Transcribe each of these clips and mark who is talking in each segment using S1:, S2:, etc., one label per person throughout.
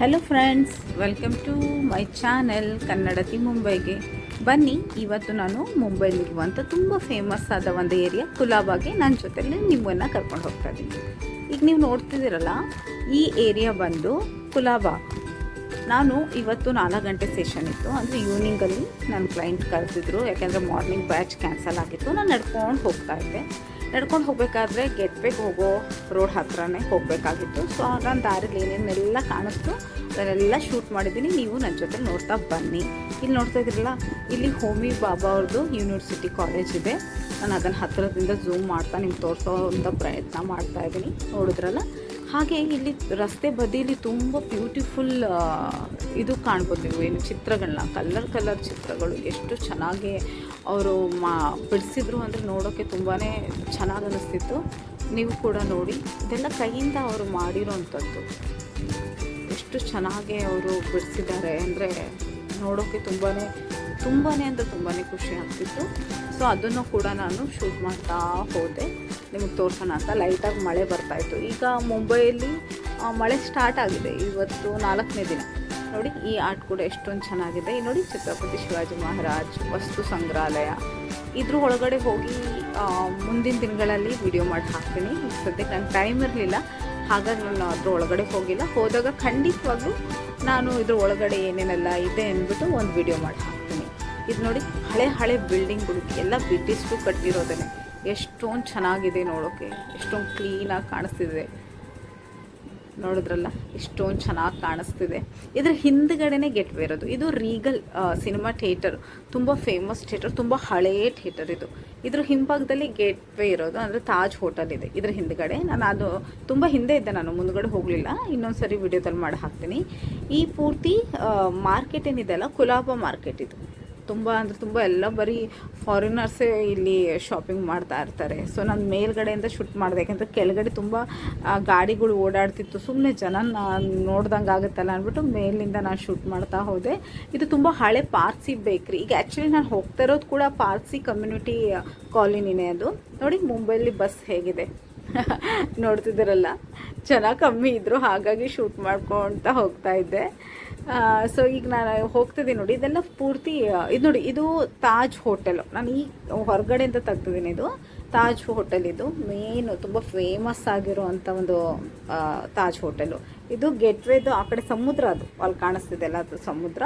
S1: Hello friends, welcome to my channel Kannadathi ಮುಂಬೈಗೆ. ಬನ್ನಿ, ಇವತ್ತು ನಾನು ಮುಂಬೈಲಿರುವಂಥ ತುಂಬ ಫೇಮಸ್ ಆದ ಒಂದು ಏರಿಯಾ ಕುಲಾಬಾಗೆ ನನ್ನ ಜೊತೆಲಿ ನಿಮ್ಮನ್ನು ಕರ್ಕೊಂಡು ಹೋಗ್ತಾ ಇದ್ದೀನಿ. ಈಗ ನೀವು ನೋಡ್ತಿದ್ದೀರಲ್ಲ, ಈ ಏರಿಯಾ ಬಂದು ಕುಲಾಬಾ. ನಾನು ಇವತ್ತು 4 ಗಂಟೆ ಸೆಷನ್ ಇತ್ತು, ಅಂದರೆ ಈವ್ನಿಂಗಲ್ಲಿ ನನ್ನ ಕ್ಲೈಂಟ್ ಕರೆದಿದ್ರು. ಯಾಕೆಂದರೆ ಮಾರ್ನಿಂಗ್ ಬ್ಯಾಚ್ ಕ್ಯಾನ್ಸಲ್ ಆಗಿತ್ತು. ನಾನು ನಡ್ಕೊಂಡು ಹೋಗ್ತಾ ಇದ್ದೆ. ನಡ್ಕೊಂಡು ಹೋಗಬೇಕಾದ್ರೆ ಗೆಟ್ವೇಗೆ ಹೋಗೋ ರೋಡ್ ಹತ್ರನೇ ಹೋಗಬೇಕಾಗಿತ್ತು. ಸೊ ನಾನು ದಾರಿಲಿ ಏನೇನೆಲ್ಲ ಕಾಣಿಸ್ತು ಅದನ್ನೆಲ್ಲ ಶೂಟ್ ಮಾಡಿದ್ದೀನಿ. ನೀವು ನನ್ನ ಜೊತೆ ನೋಡ್ತಾ ಬನ್ನಿ. ಇಲ್ಲಿ ನೋಡ್ತಾ ಇದ್ರಲ್ಲ, ಇಲ್ಲಿ ಹೋಮಿ ಬಾಬಾ ಅವ್ರದ್ದು ಯೂನಿವರ್ಸಿಟಿ ಕಾಲೇಜ್ ಇದೆ. ನಾನು ಅದನ್ನು ಹತ್ತಿರದಿಂದ ಝೂಮ್ ಮಾಡ್ತಾ ನಿಮ್ಗೆ ತೋರಿಸೋವಂಥ ಪ್ರಯತ್ನ ಮಾಡ್ತಾ ಇದ್ದೀನಿ. ನೋಡಿದ್ರಲ್ಲ, ಹಾಗೆ ಇಲ್ಲಿ ರಸ್ತೆ ಬದಿಯಲ್ಲಿ ತುಂಬ ಬ್ಯೂಟಿಫುಲ್ ಇದು ಕಾಣ್ಬೋದು. ನೀವು ಏನು ಚಿತ್ರಗಳನ್ನ, ಕಲರ್ ಚಿತ್ರಗಳು ಎಷ್ಟು ಚೆನ್ನಾಗಿ ಅವರು ಬಿಡಿಸಿದ್ರು ಅಂದರೆ ನೋಡೋಕ್ಕೆ ತುಂಬಾ ಚೆನ್ನಾಗಿ ಅನ್ನಿಸ್ತಿತ್ತು. ನೀವು ಕೂಡ ನೋಡಿ, ಇದೆಲ್ಲ ಕೈಯಿಂದ ಅವರು ಮಾಡಿರೋವಂಥದ್ದು. ಎಷ್ಟು ಚೆನ್ನಾಗಿ ಅವರು ಬಿಡಿಸಿದ್ದಾರೆ ಅಂದರೆ ನೋಡೋಕ್ಕೆ ತುಂಬಾ ಅಂದರೆ ತುಂಬಾ ಖುಷಿ ಆಗ್ತಿತ್ತು. ಸೊ ಅದನ್ನು ಕೂಡ ನಾನು ಶೂಟ್ ಮಾಡ್ತಾ ಹೋದೆ, ನಿಮಗೆ ತೋರಿಸೋಣ ಅಂತ. ಲೈಟಾಗಿ ಮಳೆ ಬರ್ತಾಯಿತ್ತು. ಈಗ ಮುಂಬೈಯಲ್ಲಿ ಮಳೆ ಸ್ಟಾರ್ಟ್ ಆಗಿದೆ. ಇವತ್ತು 4ನೇ ದಿನ. ನೋಡಿ, ಈ ಆರ್ಟ್ ಕೂಡ ಎಷ್ಟೊಂದು ಚೆನ್ನಾಗಿದೆ. ಈ ನೋಡಿ, ಛತ್ರಪತಿ ಶಿವಾಜಿ ಮಹಾರಾಜ್ ವಸ್ತು ಸಂಗ್ರಹಾಲಯ. ಇದ್ರ ಒಳಗಡೆ ಹೋಗಿ ಮುಂದಿನ ದಿನಗಳಲ್ಲಿ ವಿಡಿಯೋ ಮಾಡಿ ಹಾಕ್ತೀನಿ. ಈಗ ಸದ್ಯಕ್ಕೆ ನಂಗೆ ಟೈಮ್ ಇರಲಿಲ್ಲ, ಹಾಗಾಗಿ ನಾನು ಅದ್ರ ಒಳಗಡೆ ಹೋಗಿಲ್ಲ. ಹೋದಾಗ ಖಂಡಿತವಾಗ್ಲೂ ನಾನು ಇದ್ರ ಒಳಗಡೆ ಏನೇನೆಲ್ಲ ಇದೆ ಅಂದ್ಬಿಟ್ಟು ಒಂದು ವಿಡಿಯೋ ಮಾಡಿ ಹಾಕ್ತೀನಿ. ಇದು ನೋಡಿ, ಹಳೆ ಬಿಲ್ಡಿಂಗ್ಗಳು ಎಲ್ಲ ಬ್ರಿಟಿಷ್ರು ಕಟ್ಟಿರೋದೇ. ಎಷ್ಟೊಂದು ಚೆನ್ನಾಗಿದೆ ನೋಡೋಕ್ಕೆ, ಎಷ್ಟೊಂದು ಕ್ಲೀನಾಗಿ ಕಾಣಿಸ್ತಿದೆ. ನೋಡಿದ್ರಲ್ಲ, ಎಷ್ಟೊಂದು ಚೆನ್ನಾಗಿ ಕಾಣಿಸ್ತಿದೆ. ಇದರ ಹಿಂದ್ಗಡೆನೇ ಗೆಟ್ವೇ ಇರೋದು. ಇದು ರೀಗಲ್ ಸಿನಿಮಾ ಥಿಯೇಟರ್, ತುಂಬ ಫೇಮಸ್ ಥಿಯೇಟರ್, ತುಂಬ ಹಳೆಯ ಥಿಯೇಟರ್ ಇದು. ಇದ್ರ ಹಿಂಭಾಗದಲ್ಲಿ ಗೇಟ್ವೇ ಇರೋದು, ಅಂದರೆ ತಾಜ್ ಹೋಟೆಲ್ ಇದೆ ಇದ್ರ ಹಿಂದ್ಗಡೆ. ನಾನು ಅದು ತುಂಬ ಹಿಂದೆ ಇದ್ದೆ, ನಾನು ಮುಂದ್ಗಡೆ ಹೋಗಲಿಲ್ಲ. ಇನ್ನೊಂದು ಸರಿ ವಿಡಿಯೋದಲ್ಲಿ ಮಾಡಿ ಹಾಕ್ತೀನಿ. ಈ ಪೂರ್ತಿ ಮಾರ್ಕೆಟ್ ಏನಿದೆ ಅಲ್ಲ, ಕುಲಾಬಾ ಮಾರ್ಕೆಟ್ ಇದು. ತುಂಬ ಅಂದರೆ ತುಂಬ ಎಲ್ಲ ಬರೀ ಫಾರಿನರ್ಸೇ ಇಲ್ಲಿ ಶಾಪಿಂಗ್ ಮಾಡ್ತಾ ಇರ್ತಾರೆ. ಸೊ ನಾನು ಮೇಲ್ಗಡೆಯಿಂದ ಶೂಟ್ ಮಾಡಿದೆ, ಯಾಕೆಂದರೆ ಕೆಳಗಡೆ ತುಂಬ ಗಾಡಿಗಳು ಓಡಾಡ್ತಿತ್ತು. ಸುಮ್ಮನೆ ಜನ ನೋಡ್ದಂಗೆ ಆಗುತ್ತಲ್ಲ ಅಂದ್ಬಿಟ್ಟು ಮೇಲಿಂದ ನಾನು ಶೂಟ್ ಮಾಡ್ತಾ ಹೋದೆ. ಇದು ತುಂಬ ಹಳೆ ಪಾರ್ಸಿ ಬೇಕ್ರಿ. ಈಗ ಆ್ಯಕ್ಚುಲಿ ನಾನು ಹೋಗ್ತಾ ಇರೋದು ಕೂಡ ಪಾರ್ಸಿ ಕಮ್ಯುನಿಟಿ ಕಾಲೋನಿನೇ. ಅದು ನೋಡಿ, ಮುಂಬೈಲಿ ಬಸ್ ಹೇಗಿದೆ ನೋಡ್ತಿದ್ದೀರಲ್ಲ. ಜನ ಕಮ್ಮಿ ಇದ್ದರು, ಹಾಗಾಗಿ ಶೂಟ್ ಮಾಡ್ಕೊಳ್ತಾ ಹೋಗ್ತಾ ಇದ್ದೆ. ಸೊ ಈಗ ನಾನು ಹೋಗ್ತಿದ್ದೀನಿ ನೋಡಿ. ಇದೆಲ್ಲ ಪೂರ್ತಿ ಇದು ನೋಡಿ, ಇದು ತಾಜ್ ಹೋಟೆಲು. ನಾನು ಈ ಹೊರಗಡೆಯಿಂದ ತೆಗ್ದಿದ್ದೀನಿ. ಇದು ತಾಜ್ ಹೋಟೆಲ್. ಇದು ಮೇನು ತುಂಬ ಫೇಮಸ್ ಆಗಿರುವಂಥ ಒಂದು ತಾಜ್ ಹೋಟೆಲು. ಇದು ಗೆಟ್ವೇದು ಆ ಕಡೆ ಸಮುದ್ರ, ಅದು ಅಲ್ಲಿ ಕಾಣಿಸ್ತಿದೆಲ್ಲ, ಅದು ಸಮುದ್ರ.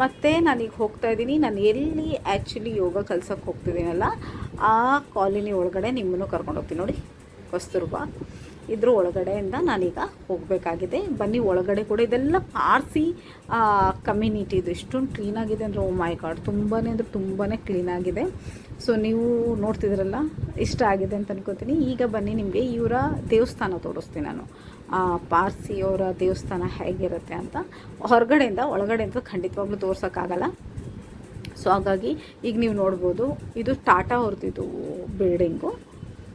S1: ಮತ್ತು ನಾನೀಗ ಹೋಗ್ತಾ ಇದ್ದೀನಿ. ನಾನು ಎಲ್ಲಿ ಆ್ಯಕ್ಚುಲಿ ಯೋಗ ಕಲ್ಸೋಕ್ಕೆ ಹೋಗ್ತಿದ್ದೀನಲ್ಲ, ಆ ಕಾಲೋನಿ ಒಳಗಡೆ ನಿಮ್ಮನ್ನು ಕರ್ಕೊಂಡು ಹೋಗ್ತೀನಿ. ನೋಡಿ, ಕಸ್ತೂರ್ಬಾ. ಇದ್ರ ಒಳಗಡೆಯಿಂದ ನಾನೀಗ ಹೋಗಬೇಕಾಗಿದೆ. ಬನ್ನಿ, ಒಳಗಡೆ ಕೂಡ ಇದೆಲ್ಲ ಪಾರ್ಸಿ ಕಮ್ಯುನಿಟಿ. ಇದು ಎಷ್ಟೊಂದು ಕ್ಲೀನಾಗಿದೆ ಅಂದರೆ, ಓ ಮೈ ಗಾಡ್, ತುಂಬಾ ಅಂದರೆ ತುಂಬಾ ಕ್ಲೀನಾಗಿದೆ. ಸೊ ನೀವು ನೋಡ್ತಿದ್ರಲ್ಲ, ಇಷ್ಟ ಆಗಿದೆ ಅಂತ ಅನ್ಕೋತೀನಿ. ಈಗ ಬನ್ನಿ, ನಿಮಗೆ ಇವರ ದೇವಸ್ಥಾನ ತೋರಿಸ್ತೀನಿ ನಾನು. ಪಾರ್ಸಿಯವರ ದೇವಸ್ಥಾನ ಹೇಗಿರುತ್ತೆ ಅಂತ. ಹೊರಗಡೆಯಿಂದ ಒಳಗಡೆಯಿಂದ ಖಂಡಿತವಾಗ್ಲೂ ತೋರ್ಸೋಕ್ಕಾಗಲ್ಲ. ಸೊ ಹಾಗಾಗಿ ಈಗ ನೀವು ನೋಡ್ಬೋದು, ಇದು ಟಾಟಾ ಅವ್ರದ್ದು ಬಿಲ್ಡಿಂಗು.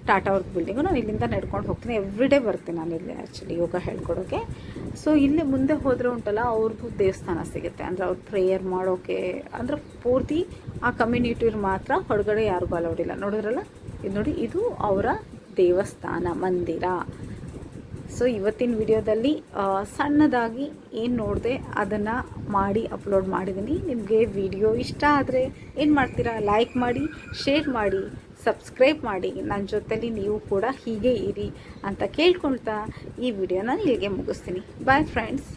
S1: ಟಾಟಾ ಅವ್ರದ್ದು ಬಿಲ್ಡಿಂಗು. ನಾನು ಇಲ್ಲಿಂದ ನಡ್ಕೊಂಡು ಹೋಗ್ತೀನಿ. ಎವ್ರಿಡೇ ಬರ್ತೀನಿ ನಾನು ಇಲ್ಲಿ ಆ್ಯಕ್ಚುಲಿ ಯೋಗ ಹೇಳ್ಕೊಡೋಕ್ಕೆ. ಸೊ ಇಲ್ಲಿ ಮುಂದೆ ಹೋದರೆ ಉಂಟಲ್ಲ, ಅವ್ರದ್ದು ದೇವಸ್ಥಾನ ಸಿಗುತ್ತೆ. ಅಂದರೆ ಅವ್ರು ಪ್ರೇಯರ್ ಮಾಡೋಕ್ಕೆ, ಅಂದರೆ ಪೂರ್ತಿ ಆ ಕಮ್ಯುನಿಟಿಯವ್ರು ಮಾತ್ರ, ಹೊರಗಡೆ ಯಾರಿಗೂ ಅಲೌಡಿಲ್ಲ. ನೋಡಿದ್ರಲ್ಲ, ಇದು ನೋಡಿ, ಇದು ಅವರ ದೇವಸ್ಥಾನ ಮಂದಿರ. ಸೊ ಇವತ್ತಿನ ವಿಡಿಯೋದಲ್ಲಿ ಸಣ್ಣದಾಗಿ ಏನು ನೋಡಿದೆ ಅದನ್ನು ಮಾಡಿ ಅಪ್ಲೋಡ್ ಮಾಡಿದ್ದೀನಿ. ನಿಮಗೆ ವಿಡಿಯೋ ಇಷ್ಟ ಆದರೆ ಏನು ಮಾಡ್ತೀರಾ? ಲೈಕ್ ಮಾಡಿ, ಶೇರ್ ಮಾಡಿ, ಸಬ್ಸ್ಕ್ರೈಬ್ ಮಾಡಿ. ನನ್ನ ಜೊತೆಲಿ ನೀವು ಕೂಡ ಹೀಗೆ ಇರಿ ಅಂತ ಕೇಳ್ಕೊಳ್ತಾ ಈ ವಿಡಿಯೋನ ಇಲ್ಲಿಗೆ ಮುಗಿಸ್ತೀನಿ. Bye friends.